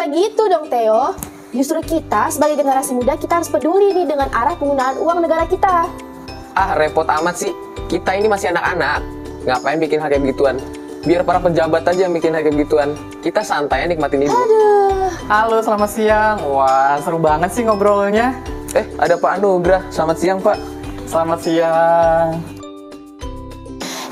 nggak gitu dong, Theo. Justru kita sebagai generasi muda, kita harus peduli nih dengan arah penggunaan uang negara kita. Ah, repot amat sih. Kita ini masih anak-anak. Ngapain bikin hal kayak begituan? Biar para pejabat aja yang bikin hal kayak begituan. Kita santai nikmatin hidup. Aduh. Halo, selamat siang. Wah, seru banget sih ngobrolnya. Ada Pak Anugrah. Selamat siang, Pak. Selamat siang.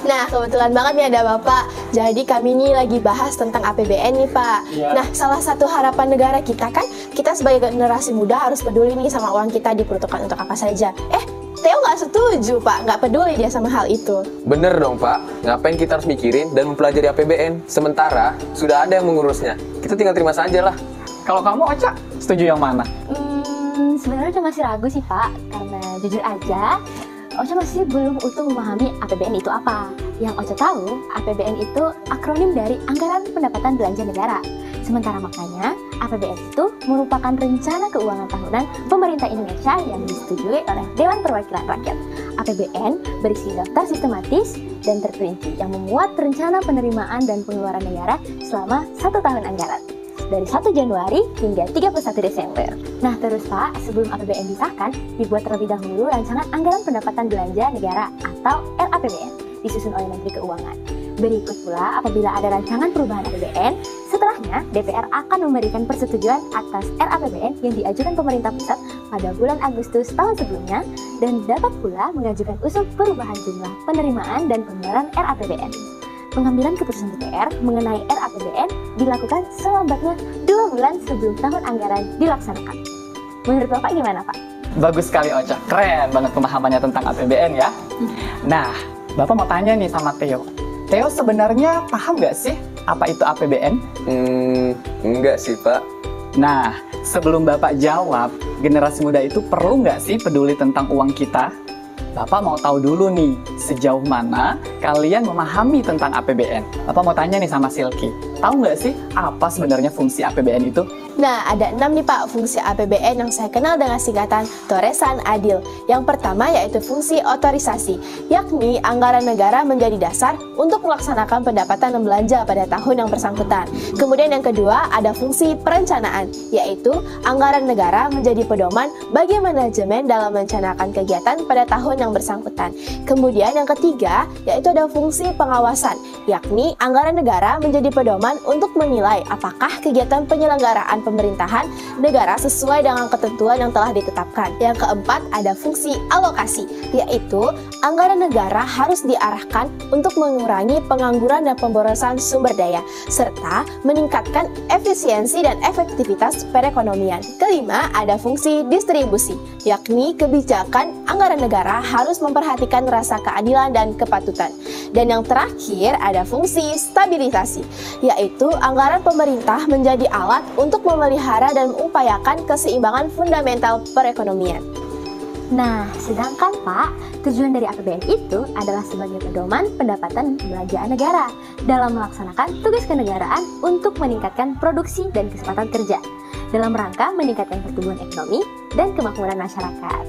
Nah, kebetulan banget nih ada Bapak. Jadi kami ini lagi bahas tentang APBN nih, Pak. Iya. Nah, salah satu harapan negara kita kan, kita sebagai generasi muda harus peduli nih sama uang kita diperuntukkan untuk apa saja. Theo nggak setuju, Pak. Nggak peduli dia sama hal itu. Bener dong, Pak. Ngapain kita harus mikirin dan mempelajari APBN? Sementara sudah ada yang mengurusnya. Kita tinggal terima saja lah. Kalau kamu, Ocha, setuju yang mana? Sebenarnya masih ragu sih, Pak. Karena jujur aja, Ocha masih belum utuh memahami APBN itu apa. Yang Ocha tahu, APBN itu akronim dari Anggaran Pendapatan Belanja Negara. Sementara makanya, APBN itu merupakan rencana keuangan tahunan pemerintah Indonesia yang disetujui oleh Dewan Perwakilan Rakyat. APBN berisi daftar sistematis dan terperinci yang memuat rencana penerimaan dan pengeluaran negara selama 1 tahun anggaran, dari 1 Januari hingga 31 Desember. Nah terus Pak, sebelum APBN disahkan, dibuat terlebih dahulu rancangan Anggaran Pendapatan Belanja Negara atau RAPBN, disusun oleh Menteri Keuangan. Berikut pula apabila ada rancangan perubahan APBN, setelahnya DPR akan memberikan persetujuan atas RAPBN yang diajukan pemerintah pusat pada bulan Agustus tahun sebelumnya, dan dapat pula mengajukan usul perubahan jumlah penerimaan dan pengeluaran RAPBN. Pengambilan keputusan DPR mengenai RAPBN dilakukan selambatnya 2 bulan sebelum tahun anggaran dilaksanakan. Menurut Bapak gimana, Pak? Bagus sekali, Ocha. Keren banget pemahamannya tentang APBN ya. Nah, Bapak mau tanya nih sama Theo. Theo sebenarnya paham nggak sih apa itu APBN? Enggak sih, Pak. Nah, sebelum Bapak jawab, generasi muda itu perlu nggak sih peduli tentang uang kita? Bapak mau tahu dulu nih, sejauh mana kalian memahami tentang APBN? Bapak mau tanya nih sama Silky, tahu nggak sih apa sebenarnya fungsi APBN itu? Nah, ada 6 nih Pak fungsi APBN yang saya kenal dengan singkatan Toresan Adil. Yang pertama yaitu fungsi otorisasi, yakni anggaran negara menjadi dasar untuk melaksanakan pendapatan dan belanja pada tahun yang bersangkutan. Kemudian yang kedua ada fungsi perencanaan, yaitu anggaran negara menjadi pedoman bagi manajemen dalam merencanakan kegiatan pada tahun yang bersangkutan. Kemudian yang ketiga yaitu ada fungsi pengawasan, yakni anggaran negara menjadi pedoman untuk menilai apakah kegiatan penyelenggaraan pemerintahan negara sesuai dengan ketentuan yang telah ditetapkan. Yang keempat ada fungsi alokasi, yaitu anggaran negara harus diarahkan untuk mengurangi pengangguran dan pemborosan sumber daya, serta meningkatkan efisiensi dan efektivitas perekonomian. Kelima ada fungsi distribusi, yakni kebijakan anggaran negara harus memperhatikan rasa keadilan dan kepatutan. Dan yang terakhir ada fungsi stabilisasi, yaitu anggaran pemerintah menjadi alat untuk memelihara dan mengupayakan keseimbangan fundamental perekonomian. Nah, sedangkan Pak, tujuan dari APBN itu adalah sebagai pedoman pendapatan belanjaan negara dalam melaksanakan tugas kenegaraan untuk meningkatkan produksi dan kesempatan kerja dalam rangka meningkatkan pertumbuhan ekonomi dan kemakmuran masyarakat.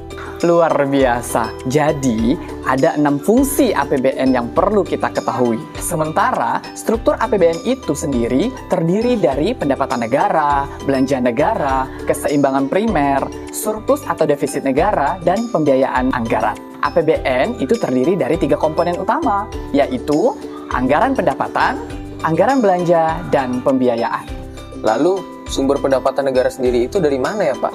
Luar biasa. Jadi, ada 6 fungsi APBN yang perlu kita ketahui. Sementara, struktur APBN itu sendiri terdiri dari pendapatan negara, belanja negara, keseimbangan primer, surplus atau defisit negara, dan pembiayaan anggaran. APBN itu terdiri dari 3 komponen utama, yaitu anggaran pendapatan, anggaran belanja, dan pembiayaan. Lalu, sumber pendapatan negara sendiri itu dari mana ya, Pak?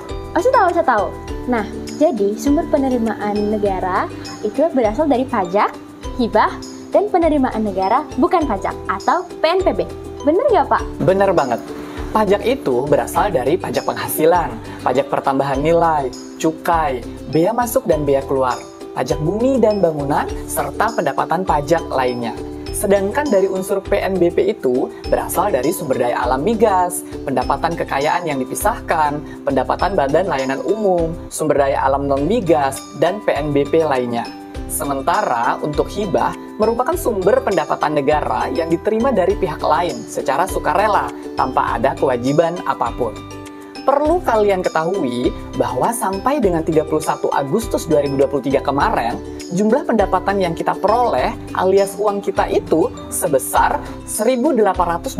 Saya tahu. Nah, jadi sumber penerimaan negara itu berasal dari pajak, hibah, dan penerimaan negara bukan pajak atau PNPB. Bener nggak, Pak? Bener banget. Pajak itu berasal dari pajak penghasilan, pajak pertambahan nilai, cukai, bea masuk dan bea keluar, pajak bumi dan bangunan, serta pendapatan pajak lainnya. Sedangkan dari unsur PNBP itu berasal dari sumber daya alam migas, pendapatan kekayaan yang dipisahkan, pendapatan badan layanan umum, sumber daya alam non-migas, dan PNBP lainnya. Sementara untuk hibah merupakan sumber pendapatan negara yang diterima dari pihak lain secara sukarela tanpa ada kewajiban apapun. Perlu kalian ketahui bahwa sampai dengan 31 Agustus 2023 kemarin, jumlah pendapatan yang kita peroleh alias uang kita itu sebesar 1.821,9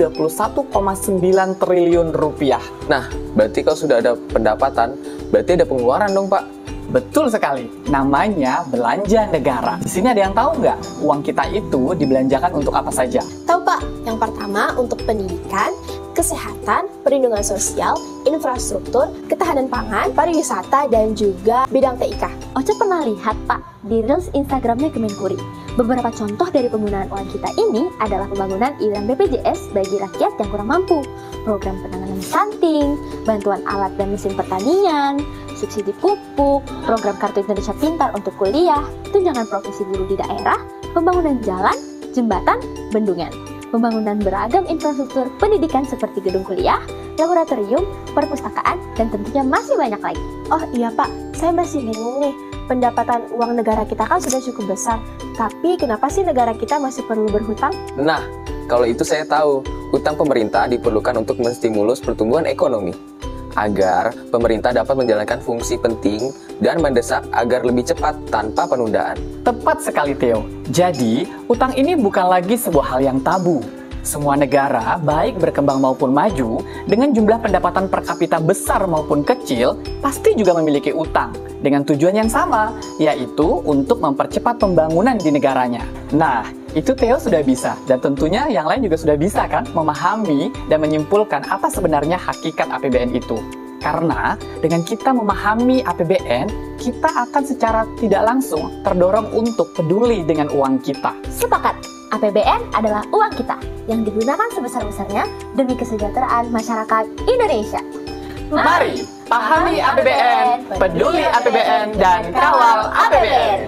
triliun rupiah. Nah, berarti kalau sudah ada pendapatan, berarti ada pengeluaran dong, Pak. Betul sekali, namanya belanja negara. Di sini ada yang tahu nggak uang kita itu dibelanjakan untuk apa saja? Tahu Pak, yang pertama untuk pendidikan, kesehatan, perlindungan sosial, infrastruktur, ketahanan pangan, pariwisata, dan juga bidang TIK. Ocha pernah lihat Pak di Reels Instagramnya Kemenkuri. Beberapa contoh dari penggunaan uang kita ini adalah pembangunan iuran BPJS bagi rakyat yang kurang mampu, program penanganan stunting, bantuan alat dan mesin pertanian, subsidi pupuk, program Kartu Indonesia Pintar untuk kuliah, tunjangan profesi guru di daerah, pembangunan jalan, jembatan, bendungan, pembangunan beragam infrastruktur pendidikan seperti gedung kuliah, laboratorium, perpustakaan, dan tentunya masih banyak lagi. Oh iya Pak, saya masih bingung nih. Pendapatan uang negara kita kan sudah cukup besar, tapi kenapa sih negara kita masih perlu berhutang? Nah, kalau itu saya tahu, utang pemerintah diperlukan untuk menstimulus pertumbuhan ekonomi, agar pemerintah dapat menjalankan fungsi penting dan mendesak agar lebih cepat tanpa penundaan. Tepat sekali Theo. Jadi, utang ini bukan lagi sebuah hal yang tabu. Semua negara, baik berkembang maupun maju, dengan jumlah pendapatan per kapita besar maupun kecil, pasti juga memiliki utang dengan tujuan yang sama, yaitu untuk mempercepat pembangunan di negaranya. Nah, itu Theo sudah bisa, dan tentunya yang lain juga sudah bisa kan memahami dan menyimpulkan apa sebenarnya hakikat APBN itu. Karena dengan kita memahami APBN, kita akan secara tidak langsung terdorong untuk peduli dengan uang kita. Sepakat, APBN adalah uang kita yang digunakan sebesar-besarnya demi kesejahteraan masyarakat Indonesia. Mari pahami APBN, peduli APBN, dan kawal APBN.